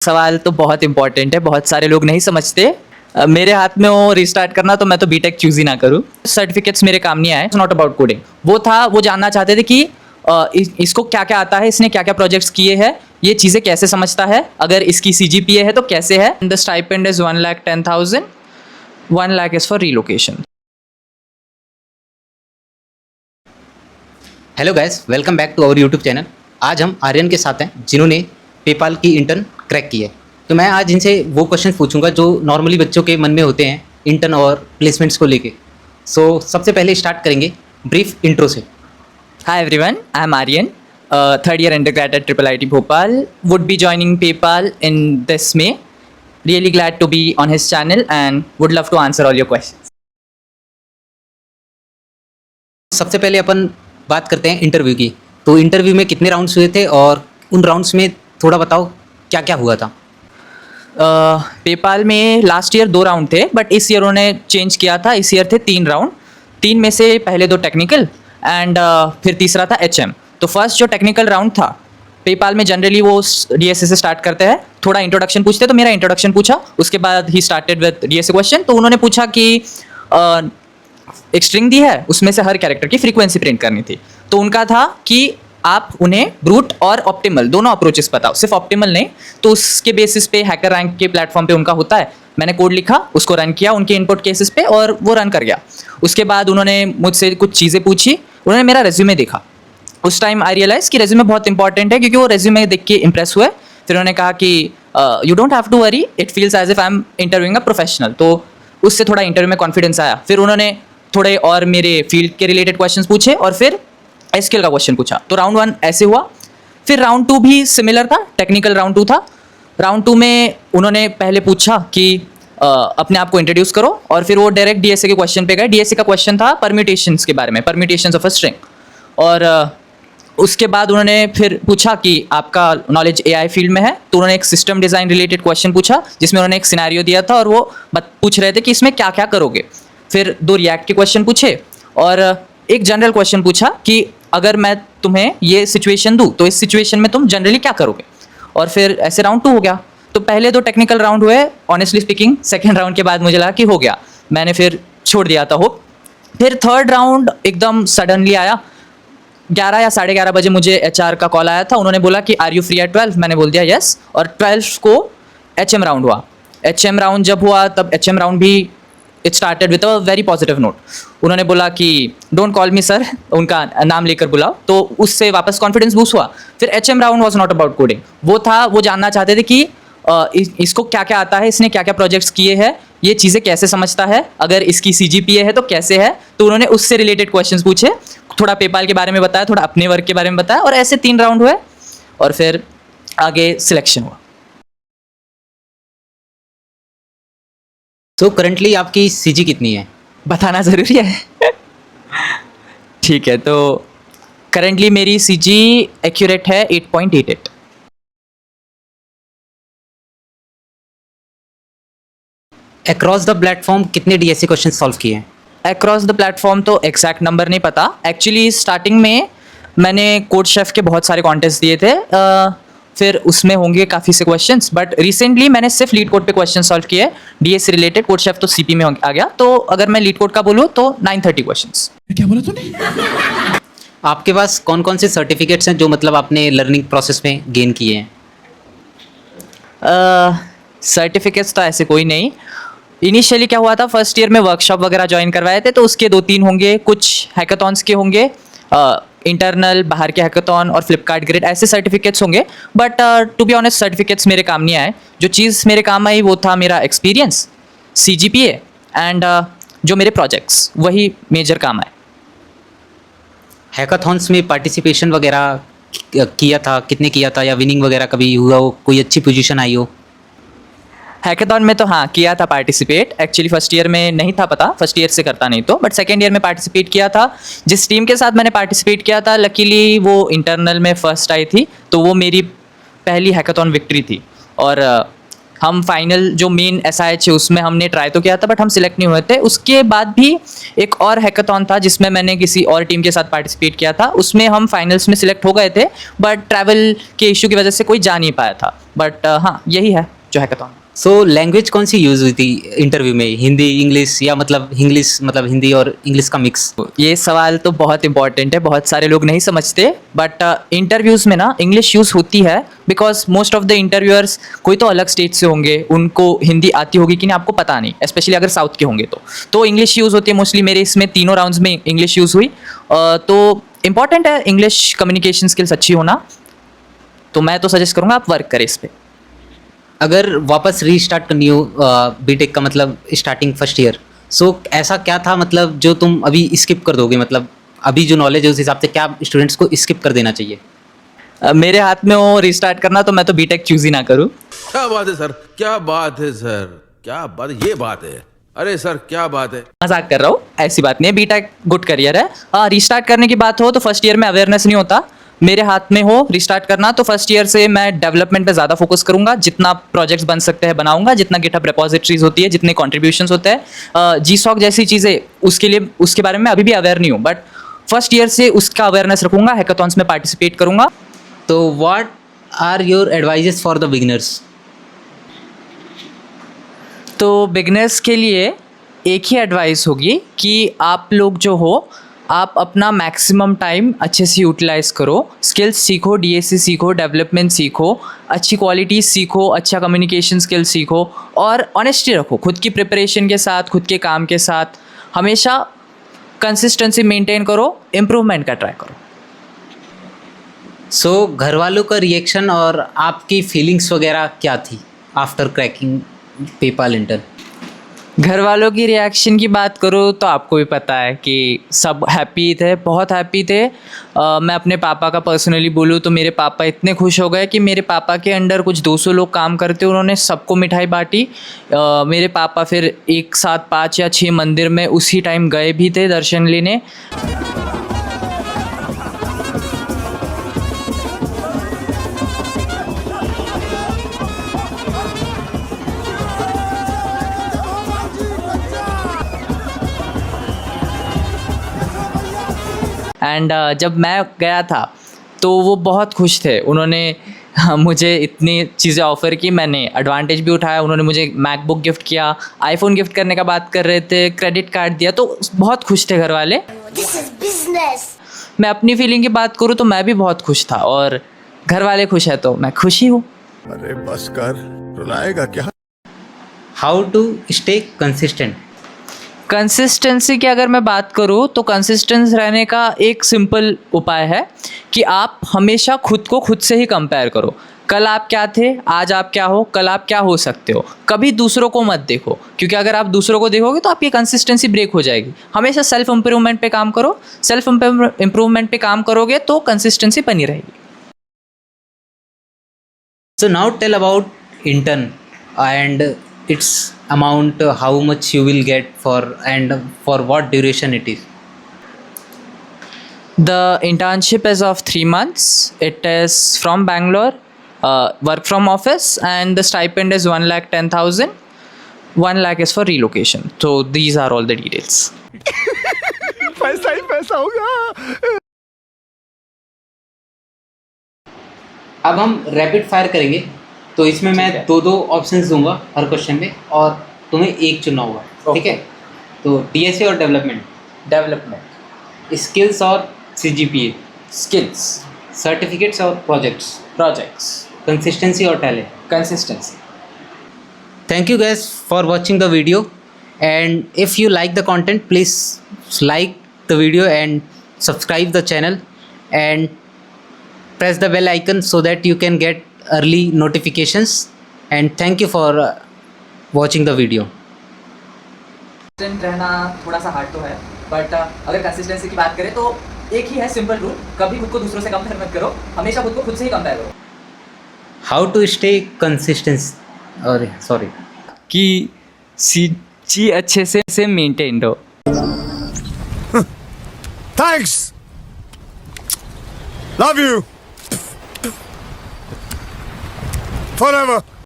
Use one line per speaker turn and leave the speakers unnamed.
सवाल तो बहुत इंपॉर्टेंट है, बहुत सारे लोग नहीं समझते। मेरे हाथ में हो रिस्टार्ट करना तो मैं तो बीटेक चूज ही ना करूँ। सर्टिफिकेट्स मेरे काम नहीं आए, नॉट अबाउट कोडिंग। वो जानना चाहते थे कि इसको क्या क्या आता है, इसने क्या क्या प्रोजेक्ट्स किए हैं, ये चीज़ें कैसे समझता है, अगर इसकी CGPA है तो कैसे है। The stipend is 1,10,000, 1 lakh is for relocation.
Hello guys, welcome back to our YouTube channel. आज हम आर्यन के साथ हैं जिन्होंने पेपाल की इंटर्न क्रैक की है। तो मैं आज इनसे वो क्वेश्चन पूछूंगा जो नॉर्मली बच्चों के मन में होते हैं इंटर्न और प्लेसमेंट्स को लेके। सबसे पहले स्टार्ट करेंगे ब्रीफ इंट्रो से।
Hi everyone, I'm Aryan, third year undergrad at IIIT Bhopal. Would be joining PayPal in this May. Really glad to be on his channel and would love to answer all your questions.
सबसे पहले अपन बात करते हैं interview की। तो interview में कितने rounds हुए थे और उन राउंड्स में थोड़ा बताओ क्या क्या हुआ था।
पेपाल में लास्ट ईयर 2 राउंड थे, बट इस ईयर उन्होंने चेंज किया था। इस ईयर थे 3 राउंड। 3 में से पहले 2 टेक्निकल एंड फिर तीसरा था HM। तो फर्स्ट जो टेक्निकल राउंड था, पेपाल में जनरली वो DSA से स्टार्ट करते हैं, थोड़ा इंट्रोडक्शन पूछते। तो मेरा इंट्रोडक्शन पूछा, उसके बाद he started with DSA question. तो उन्होंने पूछा कि एक स्ट्रिंग दी है, उसमें से हर कैरेक्टर की फ्रीक्वेंसी प्रिंट करनी थी। तो उनका था कि आप उन्हें ब्रूट और ऑप्टिमल दोनों अप्रोचेस बताओ, सिर्फ ऑप्टिमल नहीं। तो उसके बेसिस पे हैकर रैंक के प्लेटफॉर्म पे उनका होता है। मैंने कोड लिखा, उसको रन किया उनके इनपुट केसेस पे और वो रन कर गया। उसके बाद उन्होंने मुझसे कुछ चीज़ें पूछी, उन्होंने मेरा रेज्यूमे देखा। उस टाइम आई रियलाइज़ कि रेज्यूमे बहुत इंपॉर्टेंट है, क्योंकि वो रेज्यूमे देख के इंप्रेस हुए। फिर उन्होंने कहा कि you don't have to worry, it feels as if I am interviewing a professional. तो उससे थोड़ा इंटरव्यू में कॉन्फिडेंस आया। फिर उन्होंने थोड़े और मेरे फील्ड के रिलेटेड क्वेश्चंस पूछे और फिर SQL का क्वेश्चन पूछा। तो राउंड 1 ऐसे हुआ। फिर राउंड 2 भी सिमिलर था, टेक्निकल राउंड 2 था। राउंड 2 में उन्होंने पहले पूछा कि अपने आप को इंट्रोड्यूस करो, और फिर वो डायरेक्ट DSA के क्वेश्चन पे गए। DSA का क्वेश्चन था परम्यूटेशंस के बारे में, परम्यूटेशंस ऑफ अ स्ट्रिंग। और उसके बाद उन्होंने फिर पूछा कि आपका नॉलेज AI फील्ड में है। तो उन्होंने एक सिस्टम डिज़ाइन रिलेटेड क्वेश्चन पूछा, जिसमें उन्होंने एक सिनेरियो दिया था और वो पूछ रहे थे कि इसमें क्या क्या करोगे। फिर 2 रिएक्ट के क्वेश्चन पूछे और एक जनरल क्वेश्चन पूछा कि अगर मैं तुम्हें ये सिचुएशन दूँ तो इस सिचुएशन में तुम जनरली क्या करोगे। और फिर ऐसे राउंड 2 हो गया। तो पहले 2 टेक्निकल राउंड हुए। ऑनेस्टली स्पीकिंग सेकेंड राउंड के बाद मुझे लगा कि हो गया, मैंने फिर छोड़ दिया था होप। फिर थर्ड राउंड एकदम सडनली आया। 11 या 11:30 बजे मुझे HR का कॉल आया था। उन्होंने बोला कि आर यू फ्री एट 12? मैंने बोल दिया यस। और 12 को HM राउंड हुआ। HM राउंड जब हुआ तब HM राउंड भी it started with a very positive note. उन्होंने बोला कि डोंट कॉल मी सर, उनका नाम लेकर बुलाओ। तो उससे वापस कॉन्फिडेंस बूस्ट हुआ। फिर HM round was not about coding. वो जानना चाहते थे कि इसको क्या क्या आता है, इसने क्या क्या प्रोजेक्ट्स किए हैं, ये चीज़ें कैसे समझता है, अगर इसकी CGPA है तो कैसे है। तो उन्होंने उससे रिलेटेड क्वेश्चंस पूछे, थोड़ा पेपाल के बारे में बताया, थोड़ा अपने वर्क के बारे में बताया, और ऐसे 3 राउंड हुए और फिर आगे सिलेक्शन हुआ।
तो करंटली आपकी CG कितनी है?
बताना ज़रूरी है? ठीक है, तो करंटली मेरी CG एक्यूरेट है 8.88।
अक्रॉस द प्लेटफॉर्म कितने DSA क्वेश्चन सॉल्व किए हैं?
अक्रॉस द प्लेटफॉर्म तो एग्जैक्ट नंबर नहीं पता। एक्चुअली स्टार्टिंग में मैंने कोड शेफ के बहुत सारे कॉन्टेस्ट दिए थे, फिर उसमें होंगे काफ़ी से क्वेश्चंस, बट रिसेंटली मैंने सिर्फ लीड कोड पे क्वेश्चन सॉल्व किए। DSA रिलेटेड, कोड शेफ तो CP में आ गया। तो अगर मैं लीड कोड का बोलूँ तो 930 क्वेश्चंस।
क्या बोला तूने?
आपके पास कौन कौन से सर्टिफिकेट्स हैं जो मतलब आपने लर्निंग प्रोसेस में गेन किए हैं?
सर्टिफिकेट्स तो ऐसे कोई नहीं। इनिशियली क्या हुआ था, फर्स्ट ईयर में वर्कशॉप वगैरह ज्वाइन करवाए थे, तो उसके 2-3 होंगे, कुछ हैकाथॉन्स के होंगे, इंटरनल बाहर के हैकाथॉन और फ्लिपकार्ट ग्रेड, ऐसे सर्टिफिकेट्स होंगे। But to be honest certificates मेरे काम नहीं आए। जो चीज़ मेरे काम आई वो था मेरा एक्सपीरियंस, CGPA एंड जो मेरे प्रोजेक्ट्स, वही मेजर काम आए।
हैकाथॉन्स में पार्टिसिपेशन वगैरह किया था, कितने किया था, या विनिंग वगैरह कभी हुआ हो, कोई अच्छी पोजीशन आई हो?
हैकाथॉन में तो हाँ किया था पार्टिसिपेट। एक्चुअली फर्स्ट ईयर में नहीं था पता, फर्स्ट ईयर से करता नहीं तो, बट सेकेंड ईयर में पार्टिसिपेट किया था। जिस टीम के साथ मैंने पार्टिसिपेट किया था, लकीली वो इंटरनल में फर्स्ट आई थी, तो वो मेरी पहली हैकाथॉन विक्ट्री थी। और हम फाइनल जो मेन SIH है उसमें हमने ट्राई तो किया था बट हम सिलेक्ट नहीं हुए थे। उसके बाद भी एक और हैकाथॉन था जिसमें मैंने किसी और टीम के साथ पार्टिसिपेट किया था, उसमें हम फाइनल्स में सिलेक्ट हो गए थे बट ट्रैवल के इशू की वजह से कोई जा नहीं पाया था। बट हाँ, यही है जो हैकाथॉन।
सो लैंग्वेज कौन सी यूज़ हुई थी इंटरव्यू में, हिंदी इंग्लिश या मतलब इंग्लिश मतलब हिंदी और इंग्लिश का मिक्स?
ये सवाल तो बहुत इंपॉर्टेंट है, बहुत सारे लोग नहीं समझते बट इंटरव्यूज़ में ना इंग्लिश यूज़ होती है because most of the interviewers कोई तो अलग स्टेट से होंगे, उनको हिंदी आती होगी कि नहीं आपको पता नहीं, स्पेशली अगर साउथ के होंगे तो इंग्लिश यूज़ होती है मोस्टली। मेरे इसमें तीनों राउंड्स में इंग्लिश यूज़ हुई, तो इम्पॉर्टेंट है इंग्लिश कम्युनिकेशन स्किल्स अच्छी होना, तो मैं तो सजेस्ट करूँगा आप वर्क करें इस पर।
अगर वापस रीस्टार्ट करनी हो बीटेक का मतलब स्टार्टिंग फर्स्ट ईयर, सो ऐसा क्या था मतलब जो तुम अभी स्किप कर दोगे, मतलब अभी जो नॉलेज है उस हिसाब से क्या स्टूडेंट्स को स्किप कर देना चाहिए?
मेरे हाथ में हो रीस्टार्ट करना तो मैं तो बीटेक चूज ही ना करूँ।
क्या बात है सर, क्या बात है सर, क्या बात, ये बात है, अरे सर क्या बात है।
मजाक कर रहा हूँ, ऐसी बात नहीं है, बीटेक गुड करियर है। हाँ, रीस्टार्ट करने की बात हो तो फर्स्ट ईयर में अवेयरनेस नहीं होता, मेरे हाथ में हो रिस्टार्ट करना तो फर्स्ट ईयर से मैं डेवलपमेंट पे ज़्यादा फोकस करूंगा, जितना प्रोजेक्ट्स बन सकते हैं बनाऊंगा, जितना गिटहब रिपोजिटरीज होती है, जितने कॉन्ट्रीब्यूशंस होते हैं, GSOC जैसी चीज़ें, उसके बारे में अभी भी अवेयर नहीं हूँ बट फर्स्ट ईयर से उसका अवेयरनेस रखूंगा, हैकाथॉन्स में पार्टिसिपेट करूंगा।
तो what are your advices for the beginners?
तो बिगनर्स के लिए एक ही एडवाइस होगी कि आप लोग जो हो आप अपना मैक्सिमम टाइम अच्छे से यूटिलाइज़ करो, स्किल्स सीखो, DSC सीखो, डेवलपमेंट सीखो, अच्छी क्वालिटीज़ सीखो, अच्छा कम्युनिकेशन स्किल्स सीखो और ऑनेस्टी रखो खुद की प्रिपरेशन के साथ, खुद के काम के साथ। हमेशा कंसिस्टेंसी मेंटेन करो, इम्प्रूवमेंट का ट्राई करो।
सो घर वालों का रिएक्शन और आपकी फीलिंग्स वगैरह क्या थी आफ्टर क्रैकिंग पेपाल इंटर्न?
घर वालों की रिएक्शन की बात करूँ तो आपको भी पता है कि सब हैप्पी थे, बहुत हैप्पी थे। मैं अपने पापा का पर्सनली बोलूँ तो मेरे पापा इतने खुश हो गए कि मेरे पापा के अंडर कुछ 200 लोग काम करते, उन्होंने सबको मिठाई बांटी। मेरे पापा फिर एक साथ 5 या 6 मंदिर में उसी टाइम गए भी थे दर्शन लेने। एंड जब मैं गया था तो वो बहुत खुश थे, उन्होंने मुझे इतनी चीज़ें ऑफ़र की, मैंने एडवांटेज भी उठाया। उन्होंने मुझे मैकबुक गिफ्ट किया, आईफोन गिफ्ट करने का बात कर रहे थे, क्रेडिट कार्ड दिया, तो बहुत खुश थे घर वाले।
This is business.
मैं अपनी फीलिंग की बात करूँ तो मैं भी बहुत खुश था और घर वाले खुश है तो मैं खुश ही हूँ।
अरे बस कर, रुलाएगा क्या?
How to stay consistent?
Consistency की अगर मैं बात करूँ तो कंसिस्टेंस रहने का एक सिंपल उपाय है कि आप हमेशा खुद को खुद से ही कंपेयर करो। कल आप क्या थे, आज आप क्या हो, कल आप क्या हो सकते हो। कभी दूसरों को मत देखो, क्योंकि अगर आप दूसरों को देखोगे तो आपकी कंसिस्टेंसी ब्रेक हो जाएगी। हमेशा सेल्फ इम्प्रूवमेंट पे काम करो, सेल्फ इम्प्रूवमेंट पे काम करोगे तो कंसिस्टेंसी बनी रहेगी।
So now tell about intern and its amount, how much you will get for and for what duration it is.
The internship is of 3 months. It is from Bangalore, work from office, and the stipend is 1,10,000. 1 lakh is for relocation. So these are all the details.
पैसा ही पैसा होगा।
अब हम rapid fire करेंगे, तो इसमें मैं
ठीक है।
2 ऑप्शंस दूंगा हर क्वेश्चन में और तुम्हें एक चुनना होगा, ठीक है? तो DSA और डेवलपमेंट,
Development,
स्किल्स और CGPA,
skills,
सर्टिफिकेट्स और प्रोजेक्ट्स,
projects,
कंसिस्टेंसी और talent.
consistency.
Thank you guys for watching the video, and if you like the content, please like the video and subscribe the channel and press the bell icon so that you can get early notifications, and thank you for watching the video.
Consistent रहना थोड़ा सा hard तो है but अगर consistency की बात करें तो एक ही है सिंपल रूल, कभी खुद को दूसरों से कंपेयर मत करो, हमेशा खुद को खुद से ही कंपेयर करो।
How to stay consistent, और sorry,
कि चीज अच्छे से मेंटेन हो।
Thanks. Love you. Forever.